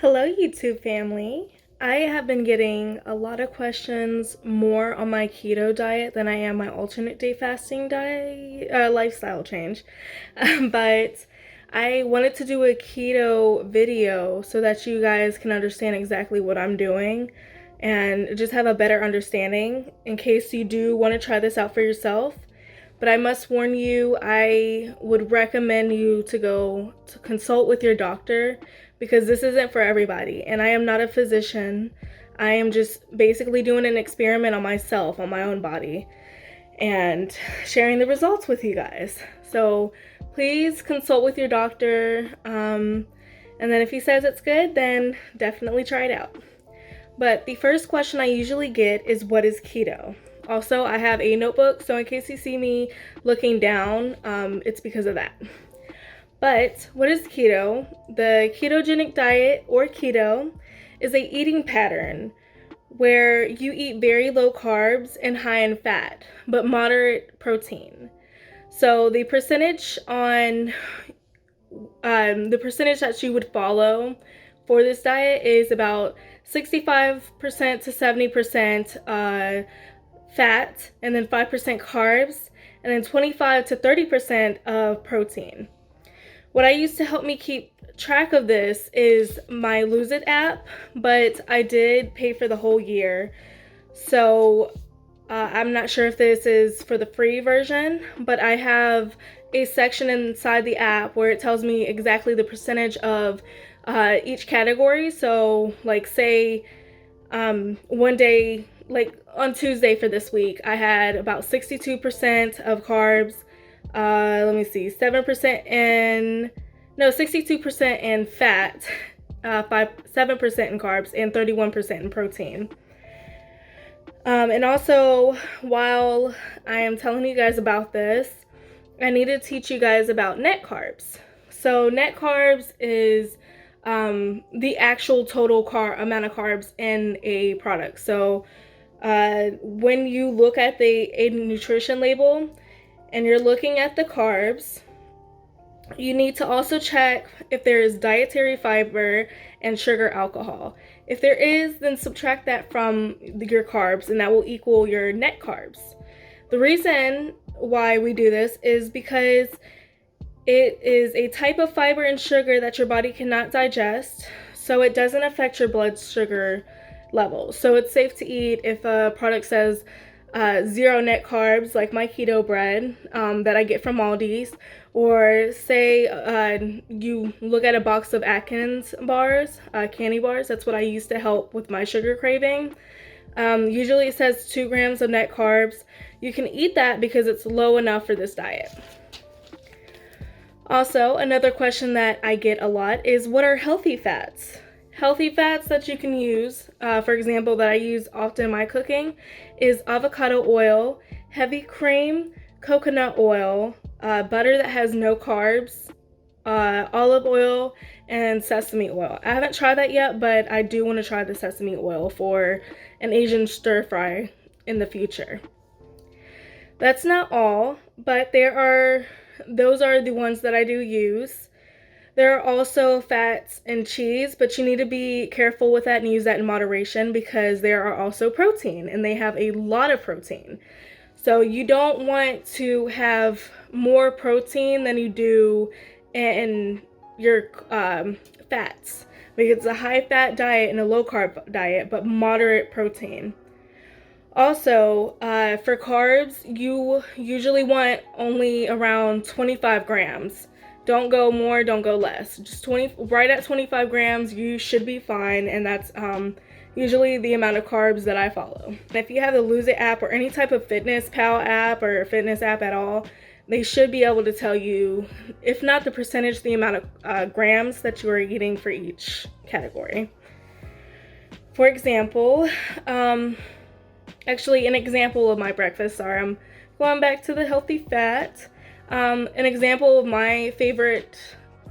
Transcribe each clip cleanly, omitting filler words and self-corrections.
Hello, YouTube family. I have been getting a lot of questions more on my keto diet than I am my alternate day fasting diet lifestyle change. But I wanted to do a keto video so that you guys can understand exactly what I'm doing and just have a better understanding in case you do want to try this out for yourself. But I must warn you, I would recommend you to go to consult with your doctor because this isn't for everybody. And I am not a physician. I am just basically doing an experiment on myself, on my own body, and sharing the results with you guys. So please consult with your doctor. And then if he says it's good, then definitely try it out. But the first question I usually get is, what is keto? Also, I have a notebook, so in case you see me looking down, it's because of that. But what is keto? The ketogenic diet, or keto, is a eating pattern where you eat very low carbs and high in fat, but moderate protein. So the percentage that you would follow for this diet is about 65% to 70% fat, and then 5% carbs, and then 25 to 30% of protein. What I use to help me keep track of this is my Lose It app, but I did pay for the whole year. So I'm not sure if this is for the free version, but I have a section inside the app where it tells me exactly the percentage of each category. So like say one day, like on Tuesday for this week, I had about 62% of carbs, 7% in, no, 62% in fat, 7% in carbs, and 31% in protein. And also, while I am telling you guys about this, I need to teach you guys about net carbs. So net carbs is the actual total amount of carbs in a product. So when you look at a nutrition label and you're looking at the carbs, you need to also check if there is dietary fiber and sugar alcohol. If there is, then subtract that from your carbs, and that will equal your net carbs. The reason why we do this is because it is a type of fiber and sugar that your body cannot digest, so it doesn't affect your blood sugar levels. So it's safe to eat if a product says 0 net carbs, like my keto bread that I get from Aldi's, or say you look at a box of Atkins bars, candy bars. That's what I use to help with my sugar craving. Usually it says 2 grams of net carbs. You can eat that because it's low enough for this diet. Also, another question that I get a lot is, what are healthy fats? Healthy fats that you can use, for example, that I use often in my cooking, is avocado oil, heavy cream, coconut oil, butter that has no carbs, olive oil, and sesame oil. I haven't tried that yet, but I do want to try the sesame oil for an Asian stir fry in the future. That's not all, but those are the ones that I do use. There are also fats in cheese, but you need to be careful with that and use that in moderation because there are also protein, and they have a lot of protein. So you don't want to have more protein than you do in your fats, because it's a high fat diet and a low carb diet, but moderate protein. Also, for carbs, you usually want only around 25 grams. Don't go more, don't go less. Just right at 25 grams, you should be fine, and that's usually the amount of carbs that I follow. And if you have the Lose It app or any type of fitness pal app or fitness app at all, they should be able to tell you, if not the percentage, the amount of grams that you are eating for each category. For example, actually, an example of my breakfast, sorry, I'm going back to the healthy fat. An example of my favorite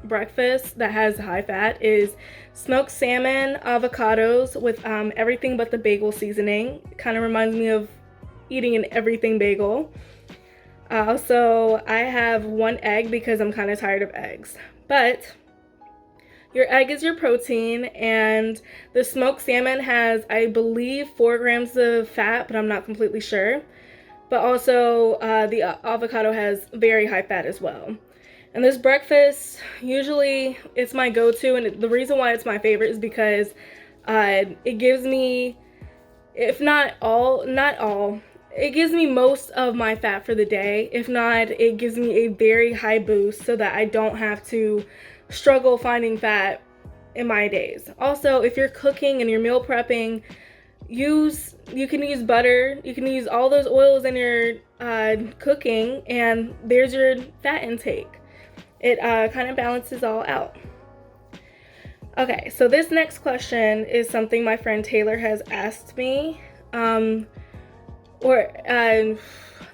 breakfast that has high fat is smoked salmon, avocados with everything but the bagel seasoning. It kind of reminds me of eating an everything bagel. Also, I have 1 egg because I'm kind of tired of eggs. But Your egg is your protein, and the smoked salmon has, I believe, 4 grams of fat, but I'm not completely sure. But also the avocado has very high fat as well. And this breakfast, usually it's my go-to, and the reason why it's my favorite is because it gives me, if not all, it gives me most of my fat for the day. If not, it gives me a very high boost so that I don't have to struggle finding fat in my days. Also, if you're cooking and you're meal prepping, you can use butter, you can use all those oils in your cooking, and there's your fat intake. It kind of balances all out. Okay, so this next question is something my friend Taylor has asked me. I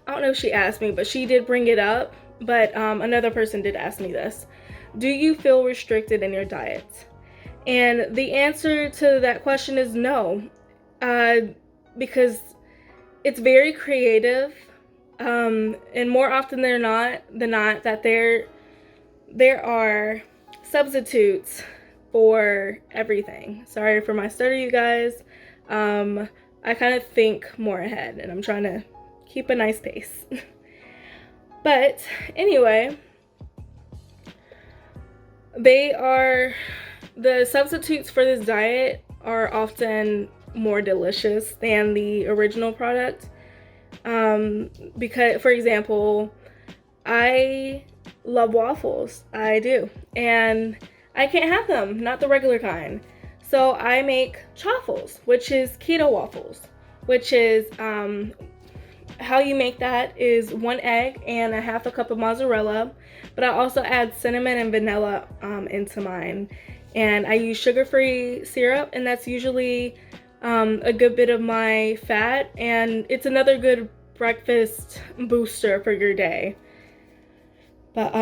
don't know if she asked me, but she did bring it up. But another person did ask me this. Do you feel restricted in your diet? And the answer to that question is no. Because it's very creative. And more often than not, that there are substitutes for everything. Sorry for my stutter, you guys. I kind of think more ahead, and I'm trying to keep a nice pace. But anyway, the substitutes for this diet are often more delicious than the original product. Because, for example, I love waffles. I do. And I can't have them, not the regular kind. So I make chaffles, which is keto waffles, which is how you make that is 1 egg and a half a cup of mozzarella, but I also add cinnamon and vanilla into mine. And I use sugar-free syrup, and that's usually a good bit of my fat, and it's another good breakfast booster for your day. But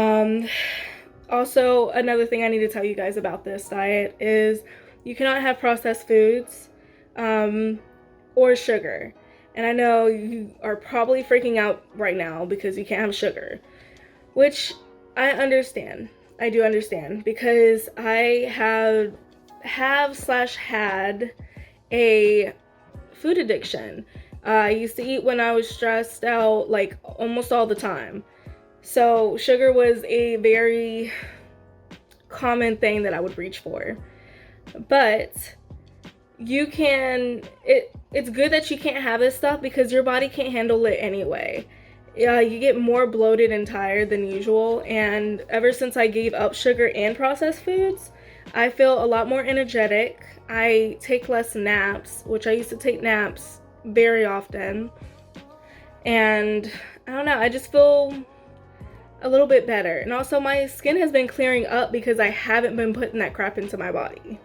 also another thing I need to tell you guys about this diet is you cannot have processed foods or sugar. And I know you are probably freaking out right now because you can't have sugar, which I understand. I do understand, because I had a food addiction. I used to eat when I was stressed out, like almost all the time. So sugar was a very common thing that I would reach for. But it's good that you can't have this stuff because your body can't handle it anyway. You get more bloated and tired than usual, and ever since I gave up sugar and processed foods, I feel a lot more energetic. I take less naps, which I used to take naps very often, and I don't know, I just feel a little bit better. And also my skin has been clearing up because I haven't been putting that crap into my body.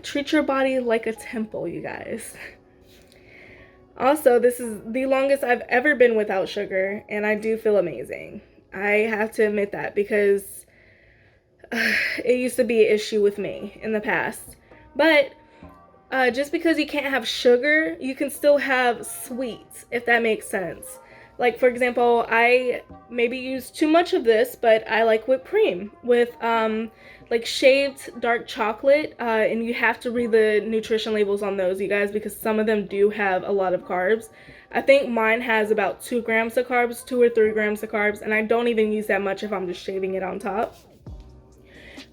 Treat your body like a temple, you guys. Also, this is the longest I've ever been without sugar, and I do feel amazing. I have to admit that, because it used to be an issue with me in the past. But just because you can't have sugar, you can still have sweets, if that makes sense. Like, for example, I maybe use too much of this, but I like whipped cream with like shaved dark chocolate, and you have to read the nutrition labels on those, you guys, because some of them do have a lot of carbs. I think mine has about 2 grams of carbs, 2 or 3 grams of carbs, and I don't even use that much if I'm just shaving it on top.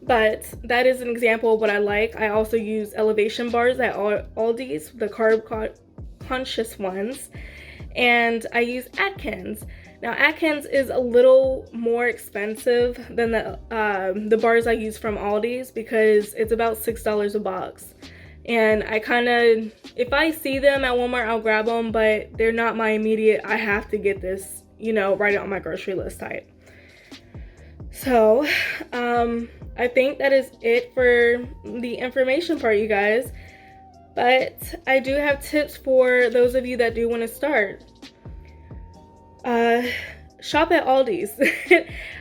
But that is an example of what I like. I also use elevation bars at Aldi's, the carb conscious ones, and I use Atkins. Now, Atkins is a little more expensive than the bars I use from Aldi's, because it's about $6 a box. And I kind of, if I see them at Walmart, I'll grab them, but they're not my immediate, I have to get this, right on my grocery list type. So, I think that is it for the information part, you guys. But I do have tips for those of you that do want to start. Shop at Aldi's.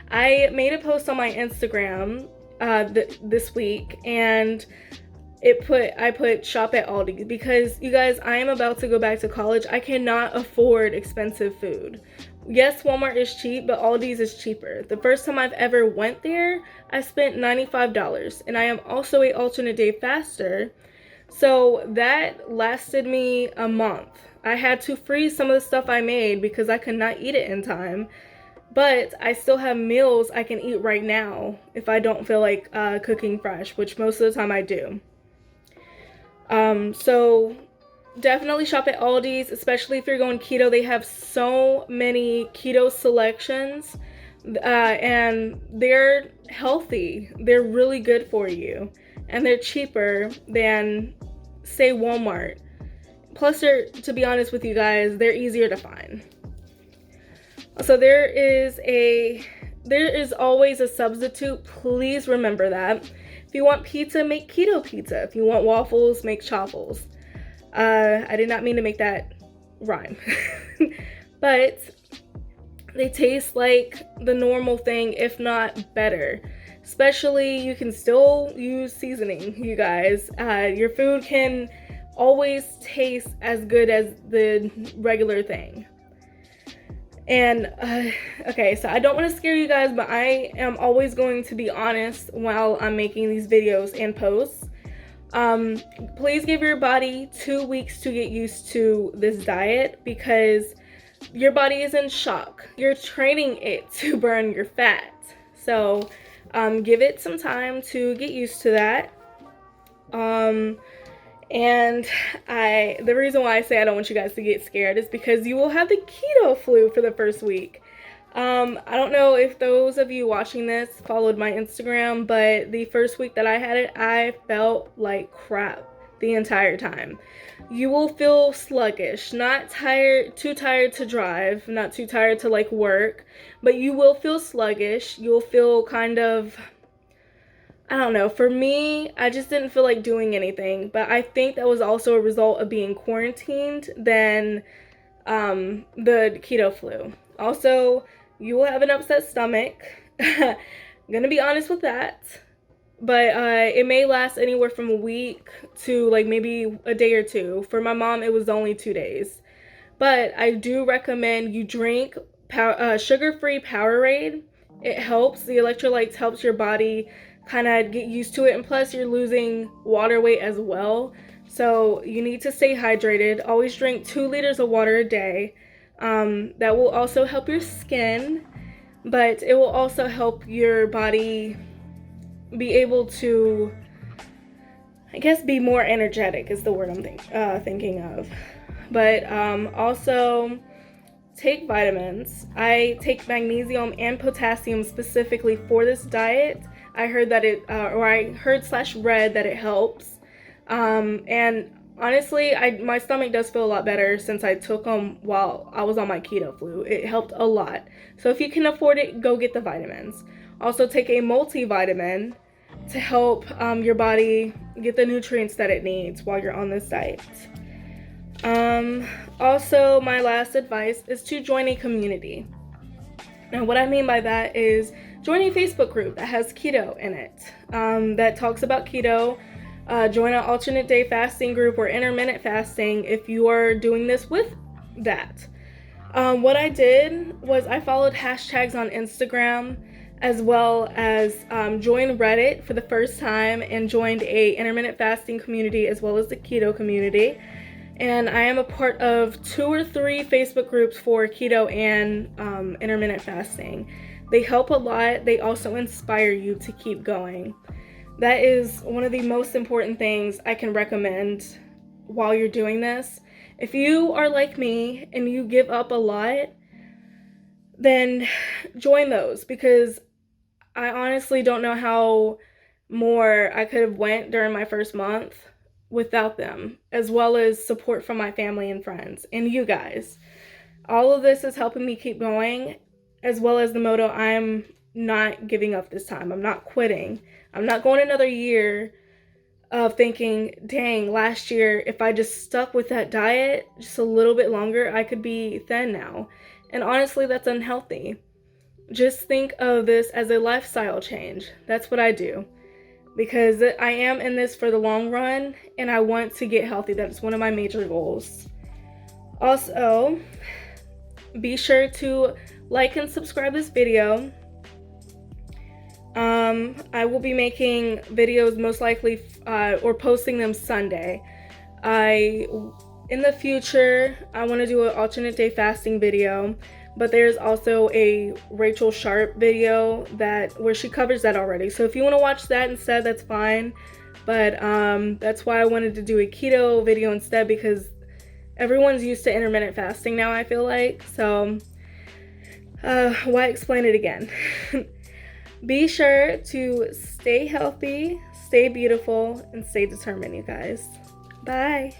I made a post on my Instagram this week, and I put shop at Aldi because, you guys, I am about to go back to college. I cannot afford expensive food. Yes, Walmart is cheap, but Aldi's is cheaper. The first time I've ever went there, I spent $95, and I am also a alternate day faster, so that lasted me a month. I had to freeze some of the stuff I made because I could not eat it in time, but I still have meals I can eat right now if I don't feel like cooking fresh, which most of the time I do. So definitely shop at Aldi's, especially if you're going keto. They have so many keto selections, and they're healthy. They're really good for you, and they're cheaper than, say, Walmart. Plus, to be honest with you guys, they're easier to find. So there is always a substitute. Please remember that. If you want pizza, make keto pizza. If you want waffles, make chaffles. I did not mean to make that rhyme. But they taste like the normal thing, if not better. Especially, you can still use seasoning, you guys. Your food can always taste as good as the regular thing. And okay, so I don't want to scare you guys, but I am always going to be honest while I'm making these videos and posts. Please give your body 2 weeks to get used to this diet, because your body is in shock. You're training it to burn your fat. So give it some time to get used to that. And the reason why I say I don't want you guys to get scared is because you will have the keto flu for the first week. I don't know if those of you watching this followed my Instagram, but the first week that I had it, I felt like crap the entire time. You will feel sluggish, not tired, too tired to drive, not too tired to like work, but you will feel sluggish. You'll feel kind of, I don't know, for me, I just didn't feel like doing anything, but I think that was also a result of being quarantined than the keto flu. Also, you will have an upset stomach. I'm gonna be honest with that, but it may last anywhere from a week to like maybe a day or two. For my mom, it was only 2 days. But I do recommend you drink sugar-free Powerade. It helps. The electrolytes helps your body kind of get used to it, and plus you're losing water weight as well. So you need to stay hydrated. Always drink 2 liters of water a day. That will also help your skin, but it will also help your body be able to, I guess, be more energetic is the word I'm thinking of. But also take vitamins. I take magnesium and potassium specifically for this diet. I heard that read that it helps. And honestly, my stomach does feel a lot better since I took them while I was on my keto flu. It helped a lot. So if you can afford it, go get the vitamins. Also take a multivitamin to help your body get the nutrients that it needs while you're on this diet. Also, my last advice is to join a community. Now, what I mean by that is join a Facebook group that has keto in it, that talks about keto. Join an alternate day fasting group or intermittent fasting if you are doing this with that. What I did was I followed hashtags on Instagram, as well as joined Reddit for the first time and joined a intermittent fasting community as well as the keto community. And I am a part of 2 or 3 Facebook groups for keto and intermittent fasting. They help a lot. They also inspire you to keep going. That is one of the most important things I can recommend while you're doing this. If you are like me and you give up a lot, then join those, because I honestly don't know how more I could have went during my first month without them, as well as support from my family and friends and you guys. All of this is helping me keep going, as well as the motto, I'm not giving up this time. I'm not quitting. I'm not going another year of thinking, dang, last year, if I just stuck with that diet just a little bit longer, I could be thin now. And honestly, that's unhealthy. Just think of this as a lifestyle change. That's what I do. because I am in this for the long run and I want to get healthy. That's one of my major goals. Also, be sure to like and subscribe this video. I will be making videos most likely or posting them Sunday. In the future, I want to do an alternate day fasting video, but there's also a Rachel Sharp video where she covers that already. So if you want to watch that instead, that's fine. But that's why I wanted to do a keto video instead, because everyone's used to intermittent fasting now, I feel like. So why explain it again? Be sure to stay healthy, stay beautiful, and stay determined, you guys. Bye.